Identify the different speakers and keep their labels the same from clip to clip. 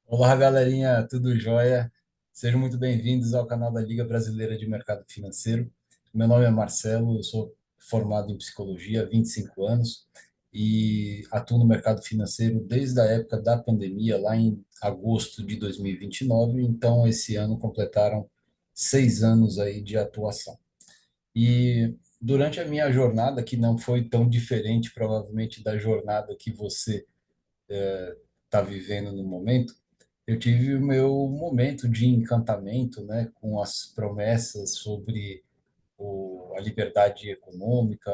Speaker 1: Olá, galerinha, tudo jóia? Sejam muito bem-vindos ao canal da Liga Brasileira de Mercado Financeiro. Meu nome é Marcelo, eu sou formado em psicologia há 25 anos e atuo no mercado financeiro desde a época da pandemia, lá em agosto de 2029. Então, esse ano completaram 6 anos aí de atuação. E durante a minha jornada, que não foi tão diferente, provavelmente, da jornada que você está vivendo no momento, eu tive o meu momento de encantamento, né, com as promessas sobre a liberdade econômica,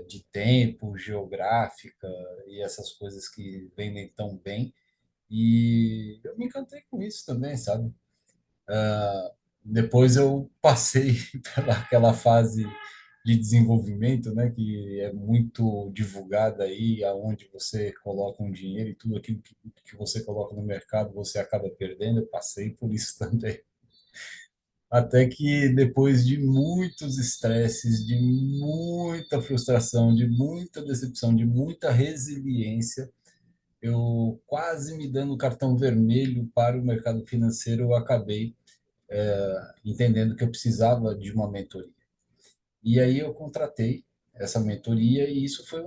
Speaker 1: de tempo, geográfica e essas coisas que vendem tão bem. E eu me encantei com isso também, sabe? Depois eu passei pelaquela fase de desenvolvimento, né, que é muito divulgada aí, aonde você coloca um dinheiro e tudo aquilo que você coloca no mercado você acaba perdendo. Eu passei por isso também. Até que depois de muitos estresses, de muita frustração, de muita decepção, de muita resiliência, eu quase me dando cartão vermelho para o mercado financeiro, eu acabei entendendo que eu precisava de uma mentoria. E aí eu contratei essa mentoria e isso foi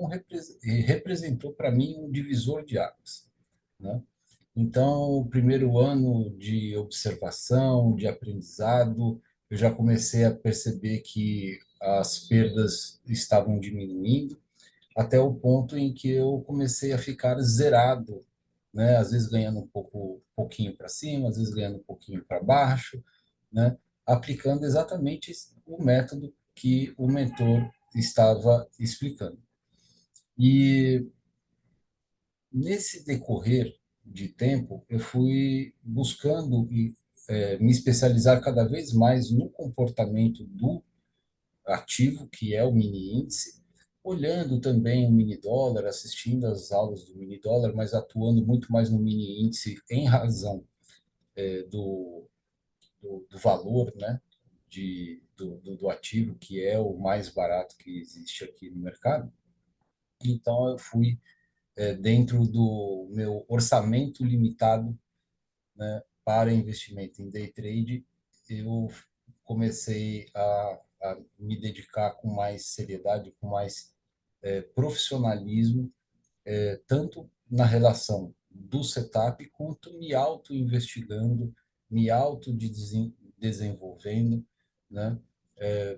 Speaker 1: representou para mim um divisor de águas, né? Então, o primeiro ano de observação, de aprendizado, eu já comecei a perceber que as perdas estavam diminuindo, até o ponto em que eu comecei a ficar zerado, né? Às vezes ganhando pouquinho para cima, às vezes ganhando um pouquinho para baixo, né? Aplicando exatamente o método que o mentor estava explicando. E nesse decorrer de tempo, eu fui buscando me especializar cada vez mais no comportamento do ativo, que é o mini índice, olhando também o mini dólar, assistindo às aulas do mini dólar, mas atuando muito mais no mini índice em razão do, do valor, né, do ativo, que é o mais barato que existe aqui no mercado. Então, eu fui, dentro do meu orçamento limitado, né, para investimento em day trade, eu comecei a me dedicar com mais seriedade, com mais profissionalismo, tanto na relação do setup, quanto me auto-investigando, me auto-desenvolvendo, né?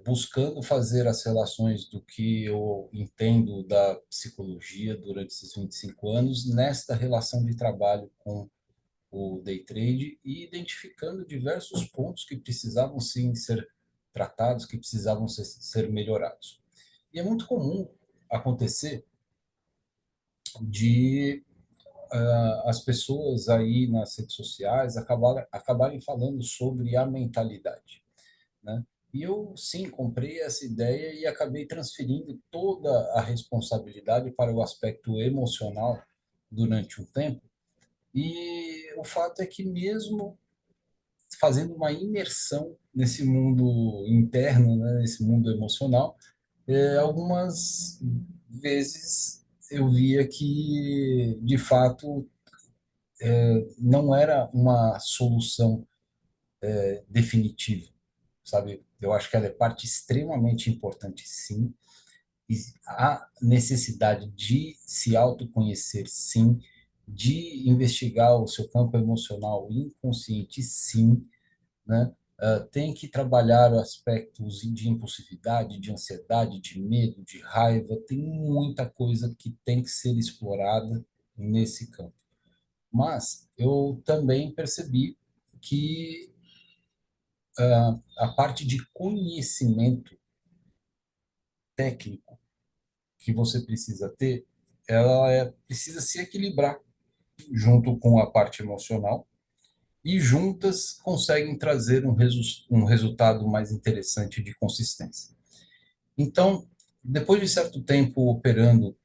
Speaker 1: Buscando fazer as relações do que eu entendo da psicologia durante esses 25 anos, nesta relação de trabalho com o day trade e identificando diversos pontos que precisavam sim ser tratados, que precisavam ser melhorados. E é muito comum acontecer de as pessoas aí nas redes sociais acabarem falando sobre a mentalidade, né? E eu, sim, comprei essa ideia e acabei transferindo toda a responsabilidade para o aspecto emocional durante um tempo. E o fato é que, mesmo fazendo uma imersão nesse mundo interno, né, nesse mundo emocional, algumas vezes eu via que, de fato, não era uma solução definitiva, sabe? Eu acho que ela é parte extremamente importante, sim. E há necessidade de se autoconhecer, sim, de investigar o seu campo emocional inconsciente, sim, né? Tem que trabalhar aspectos de impulsividade, de ansiedade, de medo, de raiva. Tem muita coisa que tem que ser explorada nesse campo. Mas eu também percebi que a parte de conhecimento técnico que você precisa ter, precisa se equilibrar junto com a parte emocional e juntas conseguem trazer um resultado mais interessante de consistência. Então, depois de certo tempo operando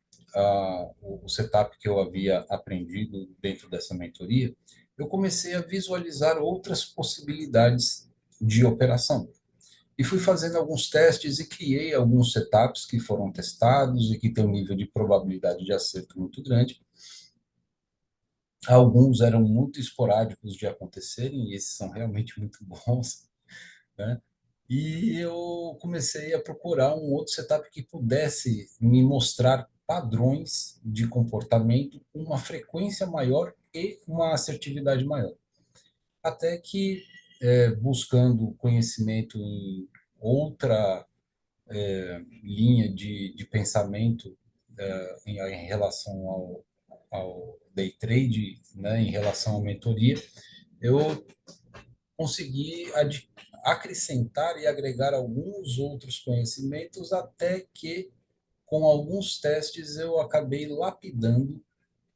Speaker 1: o setup que eu havia aprendido dentro dessa mentoria, eu comecei a visualizar outras possibilidades de operação. E fui fazendo alguns testes e criei alguns setups que foram testados e que têm um nível de probabilidade de acerto muito grande. Alguns eram muito esporádicos de acontecerem, e esses são realmente muito bons, né? E eu comecei a procurar um outro setup que pudesse me mostrar padrões de comportamento com uma frequência maior e uma assertividade maior. Até que, buscando conhecimento em outra linha de pensamento em relação ao day trade, né, em relação à mentoria, eu consegui acrescentar e agregar alguns outros conhecimentos até que, com alguns testes, eu acabei lapidando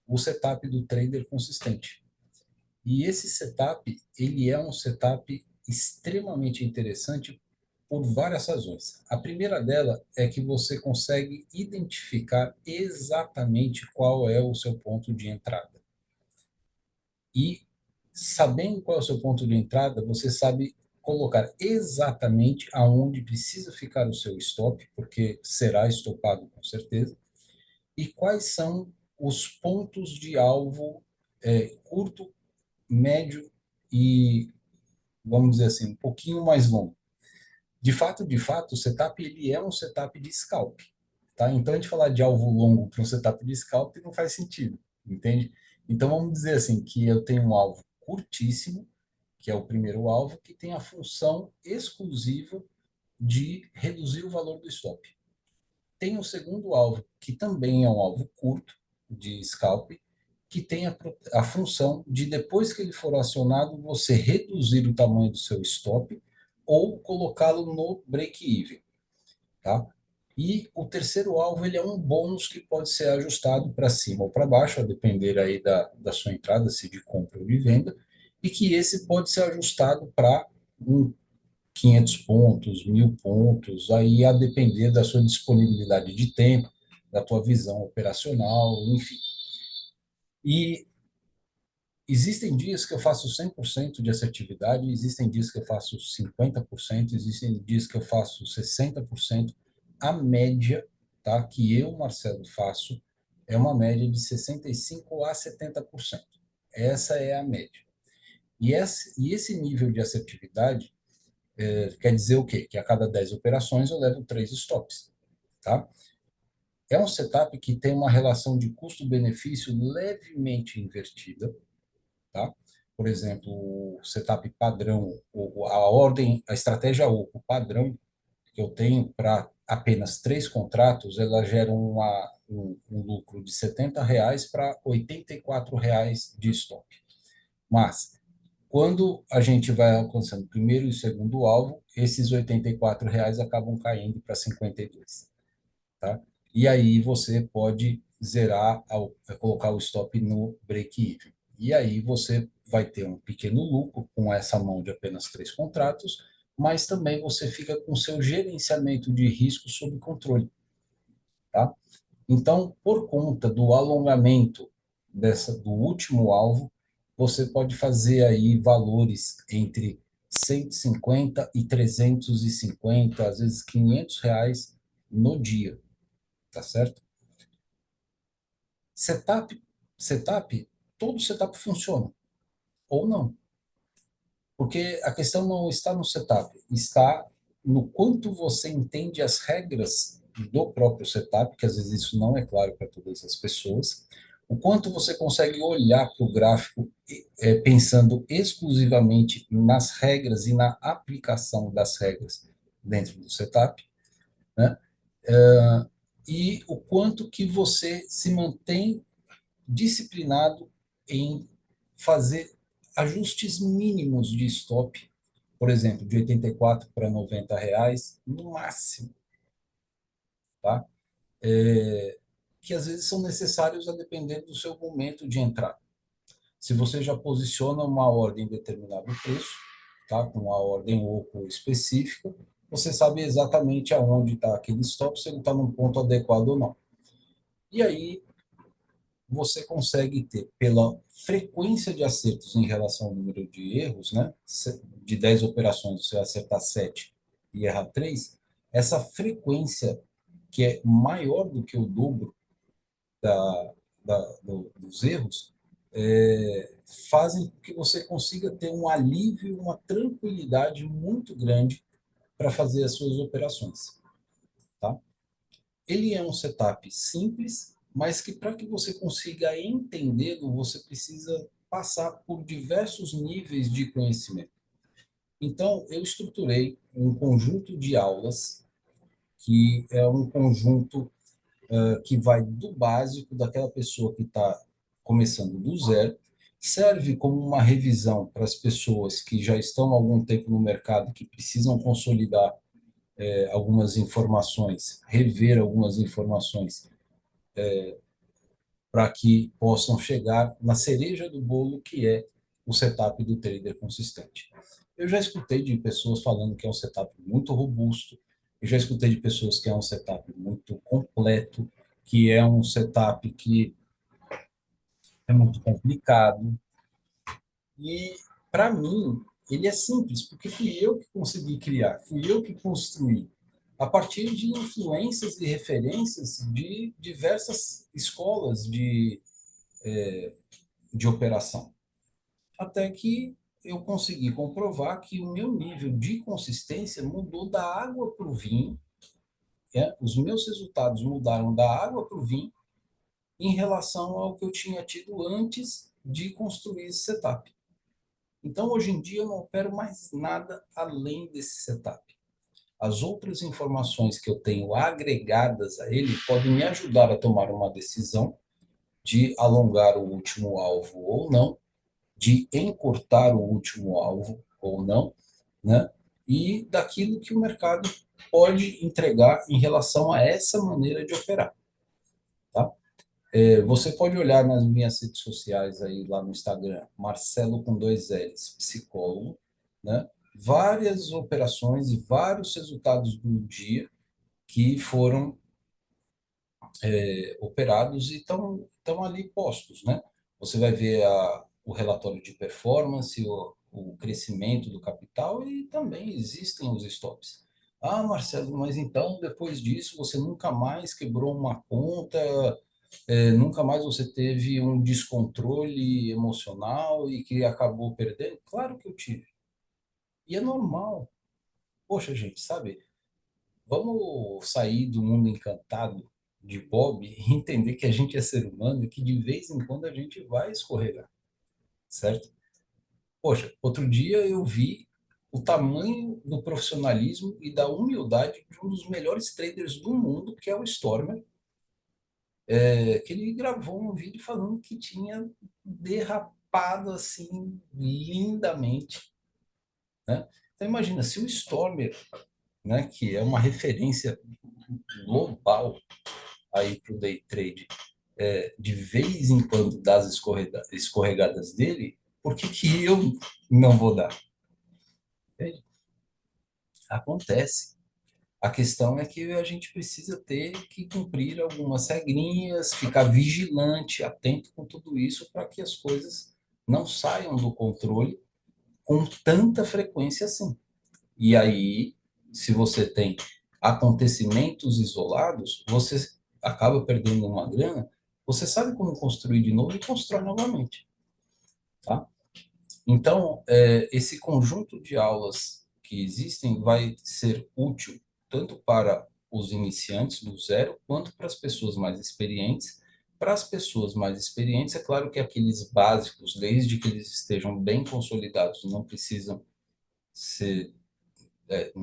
Speaker 1: o setup do trader consistente. E esse setup, ele é um setup extremamente interessante por várias razões. A primeira dela é que você consegue identificar exatamente qual é o seu ponto de entrada. E sabendo qual é o seu ponto de entrada, você sabe colocar exatamente aonde precisa ficar o seu stop, porque será estopado com certeza, e quais são os pontos de alvo curto, médio e, vamos dizer assim, um pouquinho mais longo. De fato, o setup ele é um setup de scalp, tá? Então a gente falar de alvo longo para um setup de scalp não faz sentido, entende? Então vamos dizer assim que eu tenho um alvo curtíssimo, que é o primeiro alvo, que tem a função exclusiva de reduzir o valor do stop. Tem o segundo alvo, que também é um alvo curto de scalp, que tem a função de, depois que ele for acionado, você reduzir o tamanho do seu stop ou colocá-lo no break-even, tá? E o terceiro alvo, ele é um bônus que pode ser ajustado para cima ou para baixo, a depender aí da sua entrada, se de compra ou de venda, e que esse pode ser ajustado para 500 pontos, 1.000 pontos, aí a depender da sua disponibilidade de tempo, da tua visão operacional, enfim. E existem dias que eu faço 100% de assertividade, existem dias que eu faço 50%, existem dias que eu faço 60%. A média, tá, que eu, Marcelo, faço é uma média de 65% a 70%. Essa é a média. E esse nível de assertividade quer dizer o quê? Que a cada 10 operações eu levo 3 stops, tá? É um setup que tem uma relação de custo-benefício levemente invertida, tá? Por exemplo, o setup padrão, a ordem, a estratégia oco padrão que eu tenho para apenas 3 contratos, ela gera um lucro de R$ 70 para R$ 84 de stop. Mas, quando a gente vai alcançando o primeiro e o segundo alvo, esses R$ 84 acabam caindo para 52, tá? E aí você pode zerar, colocar o stop no break-even. E aí você vai ter um pequeno lucro com essa mão de apenas 3 contratos, mas também você fica com seu gerenciamento de risco sob controle, tá? Então, por conta do alongamento do último alvo, você pode fazer aí valores entre 150 e 350, às vezes R$ 500 no dia, tá certo? Setup, setup, todo setup funciona, ou não. Porque a questão não está no setup, está no quanto você entende as regras do próprio setup, que às vezes isso não é claro para todas as pessoas, o quanto você consegue olhar para o gráfico pensando exclusivamente nas regras e na aplicação das regras dentro do setup, né? E o quanto que você se mantém disciplinado em fazer ajustes mínimos de stop, por exemplo, de 84 para R$ 90, no máximo, tá? Que às vezes são necessários a depender do seu momento de entrada. Se você já posiciona uma ordem em determinado preço, tá? Com uma ordem oco específica, você sabe exatamente aonde está aquele stop, se ele está num ponto adequado ou não. E aí você consegue ter, pela frequência de acertos em relação ao número de erros, né? De 10 operações, você acertar 7 e errar 3, essa frequência que é maior do que o dobro dos erros, fazem com que você consiga ter um alívio, uma tranquilidade muito grande para fazer as suas operações, tá? Ele é um setup simples, mas que para que você consiga entendê-lo, você precisa passar por diversos níveis de conhecimento. Então, eu estruturei um conjunto de aulas que é um conjunto que vai do básico daquela pessoa que está começando do zero, serve como uma revisão para as pessoas que já estão há algum tempo no mercado, que precisam consolidar algumas informações, rever algumas informações, para que possam chegar na cereja do bolo, que é o setup do trader consistente. Eu já escutei de pessoas falando que é um setup muito robusto, eu já escutei de pessoas que é um setup muito completo, que é um setup que é muito complicado. E, para mim, ele é simples, porque fui eu que consegui criar, fui eu que construí, a partir de influências e referências de diversas escolas de operação. Até que eu consegui comprovar que o meu nível de consistência mudou da água para o vinho, os meus resultados mudaram da água para o vinho em relação ao que eu tinha tido antes de construir esse setup. Então, hoje em dia, eu não opero mais nada além desse setup. As outras informações que eu tenho agregadas a ele podem me ajudar a tomar uma decisão de alongar o último alvo ou não, de encurtar o último alvo ou não, né? E daquilo que o mercado pode entregar em relação a essa maneira de operar, tá? Você pode olhar nas minhas redes sociais aí lá no Instagram, Marcelo com dois L's, psicólogo, né? Várias operações e vários resultados do dia que foram operados e estão ali postos, né? Você vai ver o relatório de performance, o crescimento do capital e também existem os stops. Ah, Marcelo, mas então depois disso você nunca mais quebrou uma conta, nunca mais você teve um descontrole emocional e que acabou perdendo? Claro que eu tive. E é normal. Poxa, gente, sabe? Vamos sair do mundo encantado de Bob e entender que a gente é ser humano e que de vez em quando a gente vai escorregar, certo? Poxa, outro dia eu vi o tamanho do profissionalismo e da humildade de um dos melhores traders do mundo, que é o Stormer, que ele gravou um vídeo falando que tinha derrapado assim lindamente, né? Então imagina, se o Stormer, né, que é uma referência global aí para o day trade, de vez em quando dá as escorregadas dele, por que que eu não vou dar? Entende? Acontece. A questão é que a gente precisa ter que cumprir algumas regrinhas, ficar vigilante, atento com tudo isso, para que as coisas não saiam do controle com tanta frequência assim. E aí, se você tem acontecimentos isolados, você acaba perdendo uma grana, você sabe como construir de novo e constrói novamente, tá? Então, esse conjunto de aulas que existem vai ser útil tanto para os iniciantes do zero, quanto para as pessoas mais experientes. Para as pessoas mais experientes, é claro que aqueles básicos, desde que eles estejam bem consolidados, ser, não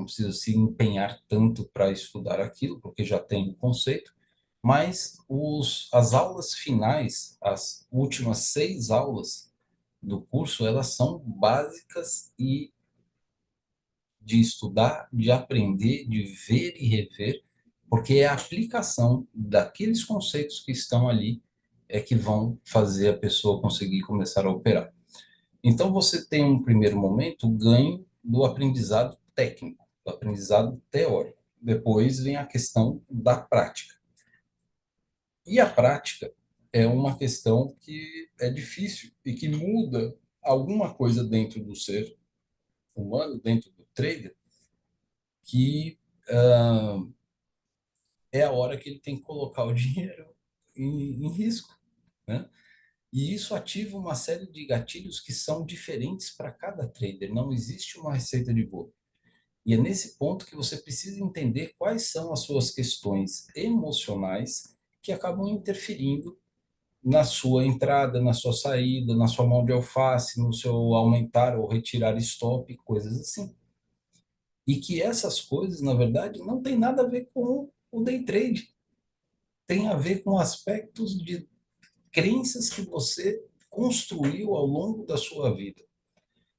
Speaker 1: precisam se empenhar tanto para estudar aquilo, porque já tem o conceito, mas as aulas finais, as últimas 6 aulas do curso, elas são básicas e de estudar, de aprender, de ver e rever, porque é a aplicação daqueles conceitos que estão ali que vão fazer a pessoa conseguir começar a operar. Então, você tem um primeiro momento o ganho do aprendizado técnico, do aprendizado teórico. Depois vem a questão da prática. E a prática é uma questão que é difícil e que muda alguma coisa dentro do ser humano, dentro do trader, que é a hora que ele tem que colocar o dinheiro em risco, né? E isso ativa uma série de gatilhos que são diferentes para cada trader. Não existe uma receita de bolo. E é nesse ponto que você precisa entender quais são as suas questões emocionais que acabam interferindo na sua entrada, na sua saída, na sua mão de alface, no seu aumentar ou retirar stop, coisas assim. E que essas coisas, na verdade, não tem nada a ver com o day trade. Tem a ver com aspectos de crenças que você construiu ao longo da sua vida.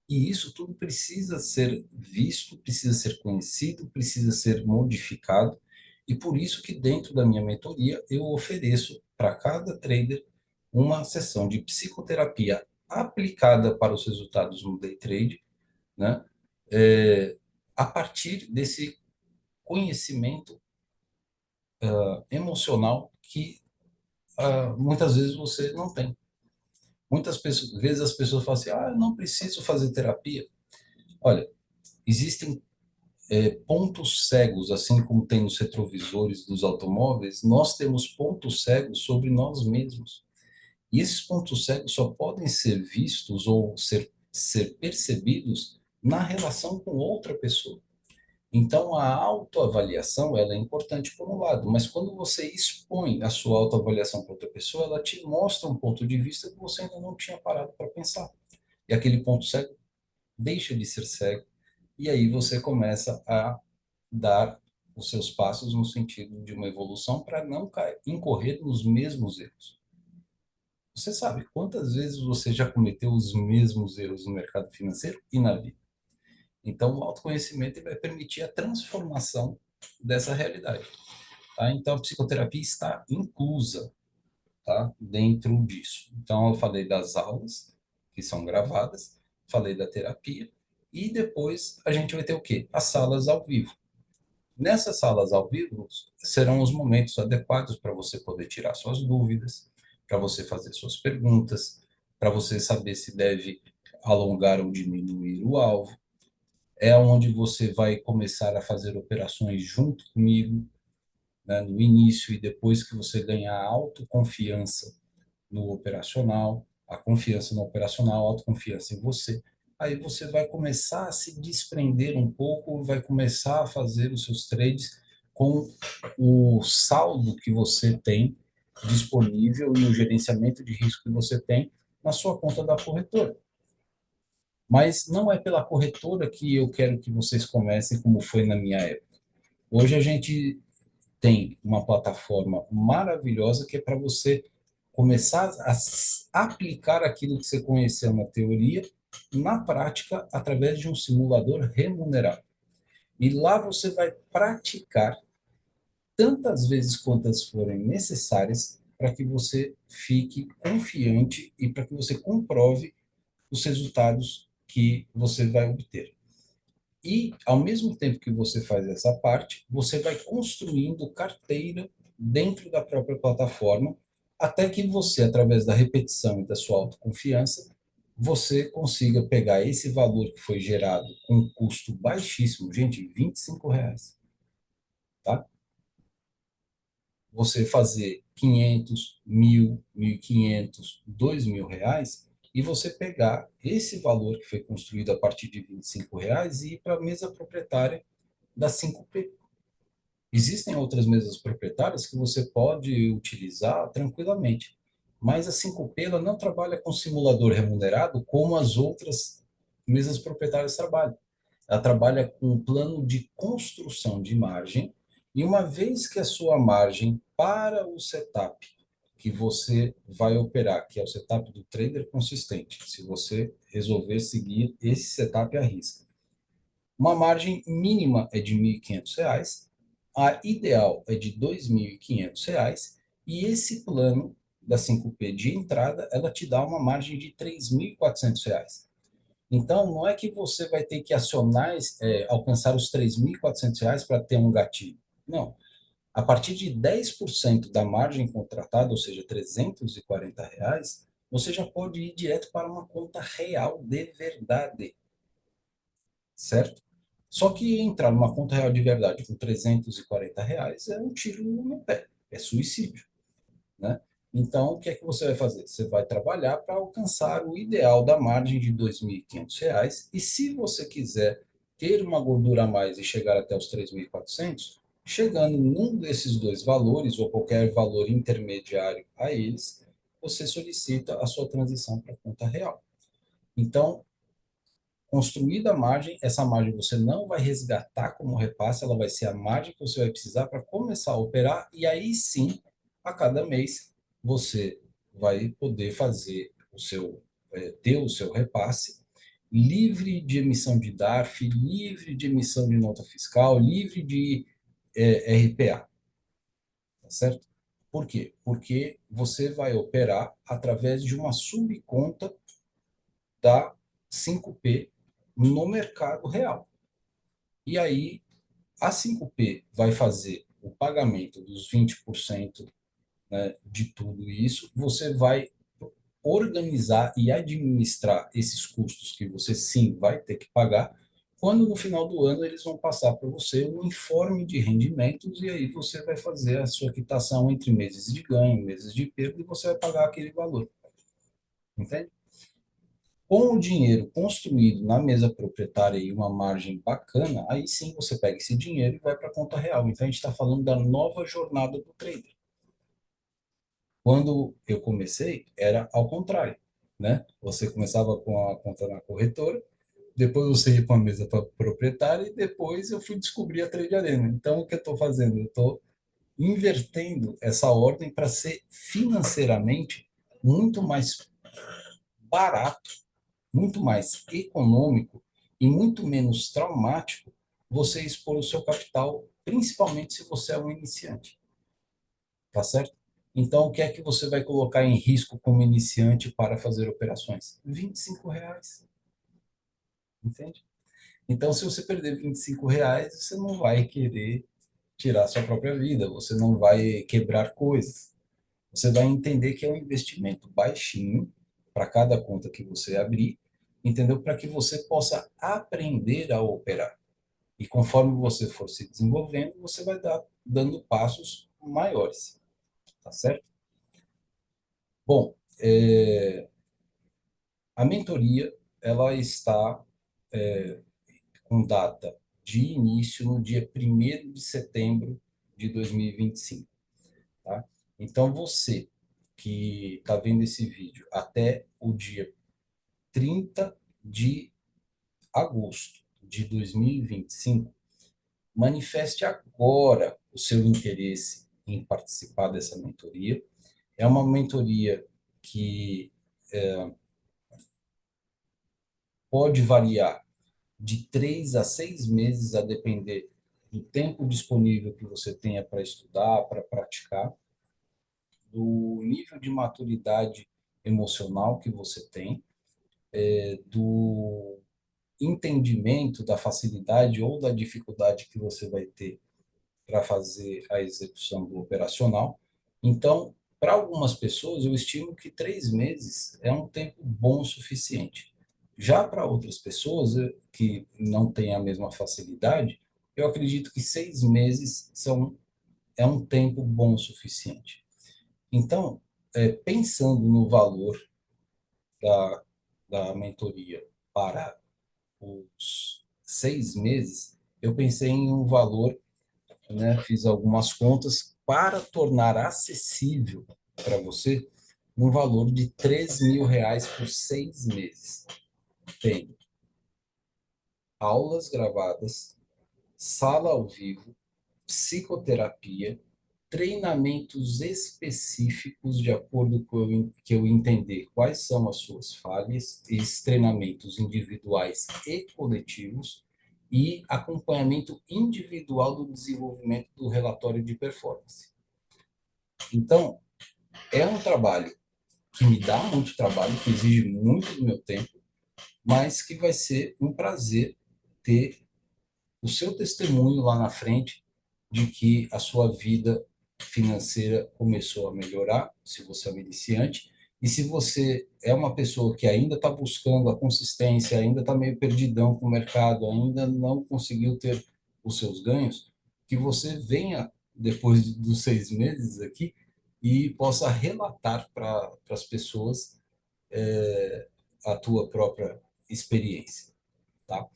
Speaker 1: E isso tudo precisa ser visto, precisa ser conhecido, precisa ser modificado. E por isso que dentro da minha mentoria eu ofereço para cada trader uma sessão de psicoterapia aplicada para os resultados no day trade, né? É, a partir desse conhecimento emocional que muitas vezes você não tem. Vezes as pessoas falam assim, ah, eu não preciso fazer terapia. Olha, existem pontos cegos, assim como tem nos retrovisores dos automóveis, nós temos pontos cegos sobre nós mesmos. E esses pontos cegos só podem ser vistos ou ser percebidos na relação com outra pessoa. Então, a autoavaliação, ela é importante por um lado, mas quando você expõe a sua autoavaliação para outra pessoa, ela te mostra um ponto de vista que você ainda não tinha parado para pensar. E aquele ponto cego deixa de ser cego, e aí você começa a dar os seus passos no sentido de uma evolução para não incorrer nos mesmos erros. Você sabe quantas vezes você já cometeu os mesmos erros no mercado financeiro e na vida? Então, o autoconhecimento vai permitir a transformação dessa realidade. Tá? Então, a psicoterapia está inclusa, tá? Dentro disso. Então, eu falei das aulas, que são gravadas, falei da terapia, e depois a gente vai ter o quê? As salas ao vivo. Nessas salas ao vivo serão os momentos adequados para você poder tirar suas dúvidas, para você fazer suas perguntas, para você saber se deve alongar ou diminuir o alvo. É onde você vai começar a fazer operações junto comigo, né, no início, e depois que você ganhar autoconfiança no operacional, a confiança no operacional, a autoconfiança em você, aí você vai começar a se desprender um pouco, vai começar a fazer os seus trades com o saldo que você tem disponível e o gerenciamento de risco que você tem na sua conta da corretora. Mas não é pela corretora que eu quero que vocês comecem como foi na minha época. Hoje a gente tem uma plataforma maravilhosa que é para você começar a aplicar aquilo que você conheceu na teoria na prática através de um simulador remunerado. E lá você vai praticar tantas vezes quantas forem necessárias para que você fique confiante e para que você comprove os resultados que você vai obter. E, ao mesmo tempo que você faz essa parte, você vai construindo carteira dentro da própria plataforma, até que você, através da repetição e da sua autoconfiança, você consiga pegar esse valor que foi gerado com um custo baixíssimo, gente, R$ 25, tá? Você fazer 500, 1.000, 1.500, R$ 2.000, e você pegar esse valor que foi construído a partir de R$ 25 e ir para a mesa proprietária da 5P. Existem outras mesas proprietárias que você pode utilizar tranquilamente, mas a 5P ela não trabalha com simulador remunerado como as outras mesas proprietárias trabalham. Ela trabalha com um plano de construção de margem, e uma vez que a sua margem para o setup que você vai operar, que é o setup do trader consistente, se você resolver seguir esse setup à risca, uma margem mínima é de R$ 1.500, a ideal é de R$ 2.500, e esse plano da 5P de entrada, ela te dá uma margem de R$ 3.400. Então, não é que você vai ter que acionar, alcançar os R$ 3.400 para ter um gatilho. Não. A partir de 10% da margem contratada, ou seja, R$ 340, você já pode ir direto para uma conta real de verdade, certo? Só que entrar numa conta real de verdade com R$ 340 é um tiro no pé, é suicídio, né? Então, o que é que você vai fazer? Você vai trabalhar para alcançar o ideal da margem de R$ 2.500, e se você quiser ter uma gordura a mais e chegar até os 3.400, chegando num desses dois valores, ou qualquer valor intermediário a eles, você solicita a sua transição para a conta real. Então, construída a margem, essa margem você não vai resgatar como repasse, ela vai ser a margem que você vai precisar para começar a operar, e aí sim, a cada mês, você vai poder fazer o seu, ter o seu repasse livre de emissão de DARF, livre de emissão de nota fiscal, livre de RPA, tá certo? Por quê? Porque você vai operar através de uma subconta da 5P no mercado real. E aí, a 5P vai fazer o pagamento dos 20%, né, de tudo isso, você vai organizar e administrar esses custos que você sim vai ter que pagar, quando no final do ano eles vão passar para você um informe de rendimentos, e aí você vai fazer a sua quitação entre meses de ganho, meses de perda, e você vai pagar aquele valor, entende? Com o dinheiro construído na mesa proprietária e uma margem bacana, aí sim você pega esse dinheiro e vai para a conta real. Então a gente está falando da nova jornada do trader. Quando eu comecei, era ao contrário, né? Você começava com a conta na corretora, depois você ia para a mesa proprietária, e depois eu fui descobrir a Trade Arena. Então o que eu estou fazendo? Eu estou invertendo essa ordem para ser financeiramente muito mais barato, muito mais econômico e muito menos traumático você expor o seu capital, principalmente se você é um iniciante, tá certo? Então, o que é que você vai colocar em risco como iniciante para fazer operações? R$ 25, entende? Então, se você perder R$ 25, você não vai querer tirar sua própria vida, você não vai quebrar coisas. Você vai entender que é um investimento baixinho para cada conta que você abrir, entendeu? Para que você possa aprender a operar. E conforme você for se desenvolvendo, você vai dando passos maiores, tá certo? Bom, a mentoria, ela está com data de início no dia 1º de setembro de 2025, tá? Então, você que está vendo esse vídeo até o dia 30 de agosto de 2025, manifeste agora o seu interesse em participar dessa mentoria. É uma mentoria que pode variar de 3 a 6 meses, a depender do tempo disponível que você tenha para estudar, para praticar, do nível de maturidade emocional que você tem, do entendimento da facilidade ou da dificuldade que você vai ter para fazer a execução do operacional. Então, para algumas pessoas, eu estimo que 3 meses é um tempo bom o suficiente. Já para outras pessoas que não têm a mesma facilidade, eu acredito que 6 meses é um tempo bom o suficiente. Então, pensando no valor da, da mentoria para os 6 meses, eu pensei em um valor, né, fiz algumas contas para tornar acessível para você um valor de R$ 3.000 por 6 meses. Tem aulas gravadas, sala ao vivo, psicoterapia, treinamentos específicos de acordo com que eu entender quais são as suas falhas, esses treinamentos individuais e coletivos, e acompanhamento individual do desenvolvimento do relatório de performance. Então, é um trabalho que me dá muito trabalho, que exige muito do meu tempo, mas que vai ser um prazer ter o seu testemunho lá na frente de que a sua vida financeira começou a melhorar, se você é um iniciante, e se você é uma pessoa que ainda está buscando a consistência, ainda está meio perdidão com o mercado, ainda não conseguiu ter os seus ganhos, que você venha, depois dos 6 meses aqui, e possa relatar para as pessoas a tua própria experiência, tá?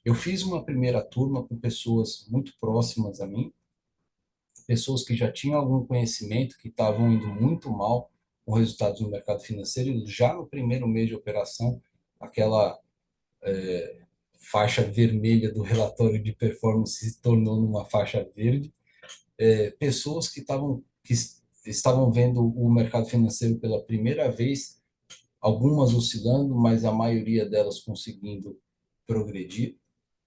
Speaker 1: Eu fiz uma primeira turma com pessoas muito próximas a mim, pessoas que já tinham algum conhecimento, que estavam indo muito mal com resultados no mercado financeiro, e já no primeiro mês de operação, aquela faixa vermelha do relatório de performance se tornou numa faixa verde. Pessoas que estavam vendo o mercado financeiro pela primeira vez, algumas oscilando, mas a maioria delas conseguindo progredir,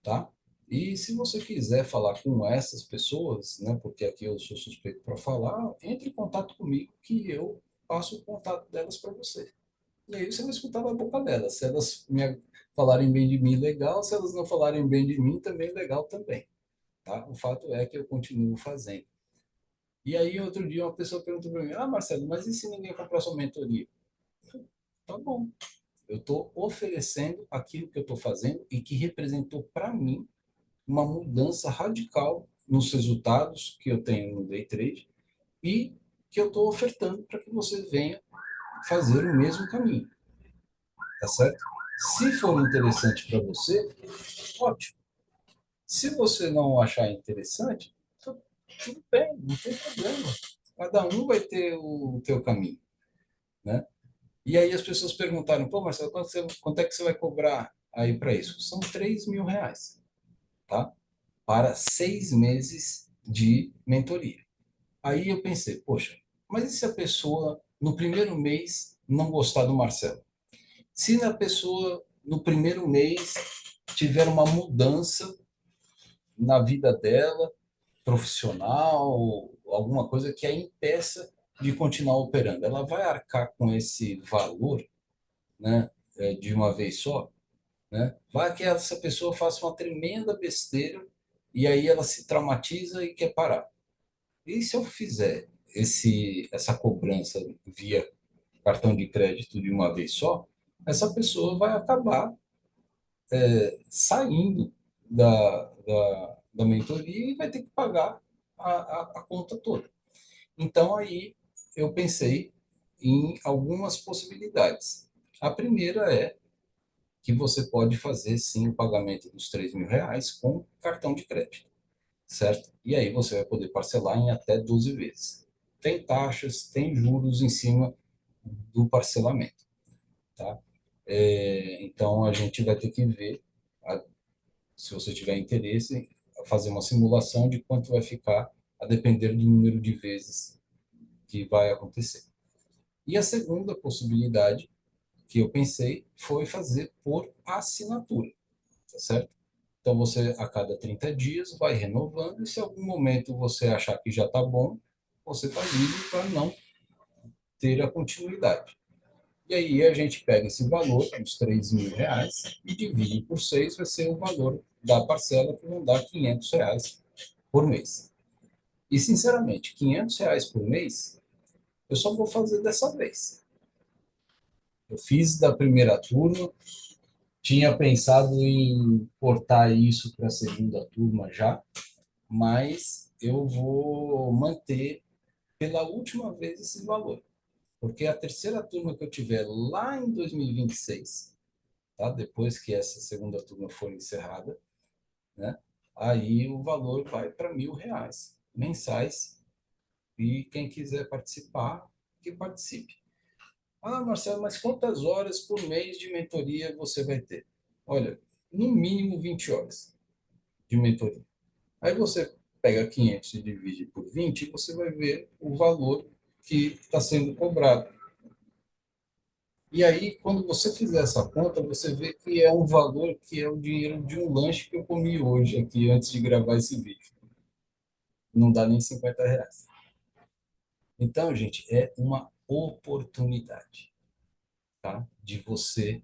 Speaker 1: tá? E se você quiser falar com essas pessoas, né, porque aqui eu sou suspeito para falar, entre em contato comigo que eu passo o contato delas para você. E aí você vai escutar da boca delas. Se elas me falarem bem de mim, legal. Se elas não falarem bem de mim, também legal também. Tá? O fato é que eu continuo fazendo. E aí, outro dia, uma pessoa perguntou para mim: Ah, Marcelo, mas e se ninguém comprar sua mentoria? Tá bom. Eu estou oferecendo aquilo que eu estou fazendo e que representou para mim uma mudança radical nos resultados que eu tenho no day trade e que eu estou ofertando para que você venha fazer o mesmo caminho, tá certo? Se for interessante para você, ótimo. Se você não achar interessante, tudo bem, não tem problema. Cada um vai ter o teu caminho, né? E aí as pessoas perguntaram, pô, Marcelo, quanto é que você vai cobrar aí para isso? São R$ 3.000, tá? Para 6 meses de mentoria. Aí eu pensei, poxa, mas e se a pessoa no primeiro mês não gostar do Marcelo? Se a pessoa no primeiro mês tiver uma mudança na vida dela, profissional, alguma coisa que a impeça de continuar operando, ela vai arcar com esse valor, né, de uma vez só, né? Vai que essa pessoa faça uma tremenda besteira e aí ela se traumatiza e quer parar. E se eu fizer essa cobrança via cartão de crédito de uma vez só, essa pessoa vai acabar saindo da mentoria e vai ter que pagar a conta toda. Então, aí eu pensei em algumas possibilidades. A primeira é que você pode fazer, sim, o pagamento dos R$ 3.000 com cartão de crédito, certo? E aí você vai poder parcelar em até 12 vezes. Tem taxas, tem juros em cima do parcelamento, tá? Então, a gente vai ter que ver, se você tiver interesse, fazer uma simulação de quanto vai ficar, a depender do número de vezes que vai acontecer. E a segunda possibilidade que eu pensei foi fazer por assinatura, tá certo? Então, você, a cada 30 dias, vai renovando, e se em algum momento você achar que já está bom, você está livre para não ter a continuidade. E aí a gente pega esse valor, os R$ 3.000, e divide por 6, vai ser o valor da parcela, que vão dar R$ 500 por mês. E, sinceramente, R$ 500 por mês, eu só vou fazer dessa vez. Eu fiz da primeira turma, tinha pensado em cortar isso para a segunda turma já, mas eu vou manter pela última vez esse valor. Porque a terceira turma que eu tiver lá em 2026, tá? Depois que essa segunda turma for encerrada, né? Aí o valor vai para R$ 1.000 mensais, e quem quiser participar, que participe. Ah, Marcelo, mas quantas horas por mês de mentoria você vai ter? Olha, no mínimo 20 horas de mentoria. Aí você pega 500 e divide por 20 e você vai ver o valor que está sendo cobrado. E aí, quando você fizer essa conta, você vê que é um valor que é o dinheiro de um lanche que eu comi hoje aqui, antes de gravar esse vídeo. Não dá nem R$ 50. Então, gente, é uma oportunidade, tá? De você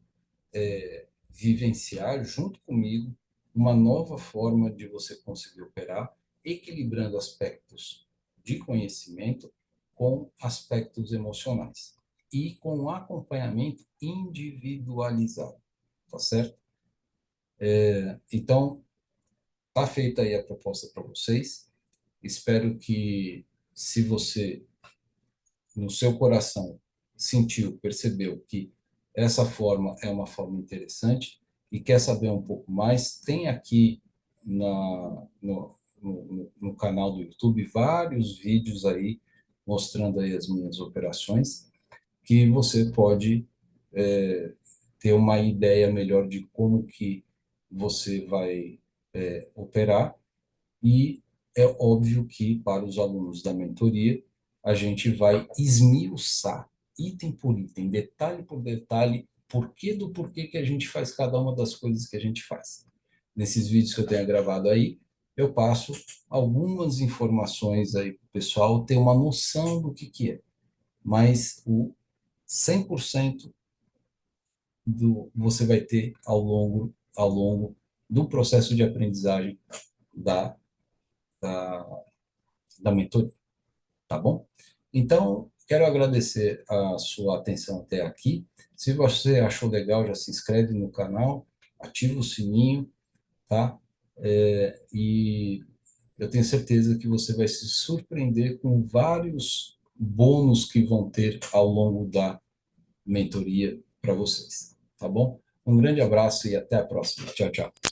Speaker 1: vivenciar junto comigo uma nova forma de você conseguir operar, equilibrando aspectos de conhecimento com aspectos emocionais e com um acompanhamento individualizado, tá certo? Então, tá feita aí a proposta para vocês. Espero que, se você no seu coração sentiu, percebeu que essa forma é uma forma interessante e quer saber um pouco mais, tem aqui no canal do YouTube vários vídeos aí mostrando aí as minhas operações, que você pode ter uma ideia melhor de como que você vai operar. E é óbvio que, para os alunos da mentoria, a gente vai esmiuçar, item por item, detalhe por detalhe, porquê que a gente faz cada uma das coisas que a gente faz. Nesses vídeos que eu tenho gravado aí, eu passo algumas informações aí para o pessoal ter uma noção do que é. Mas o 100% você vai ter ao longo do processo de aprendizagem da, da, da mentoria. Tá bom? Então, quero agradecer a sua atenção até aqui. Se você achou legal, já se inscreve no canal, ativa o sininho, tá? E eu tenho certeza que você vai se surpreender com vários bônus que vão ter ao longo da mentoria para vocês, tá bom? Um grande abraço e até a próxima. Tchau, tchau.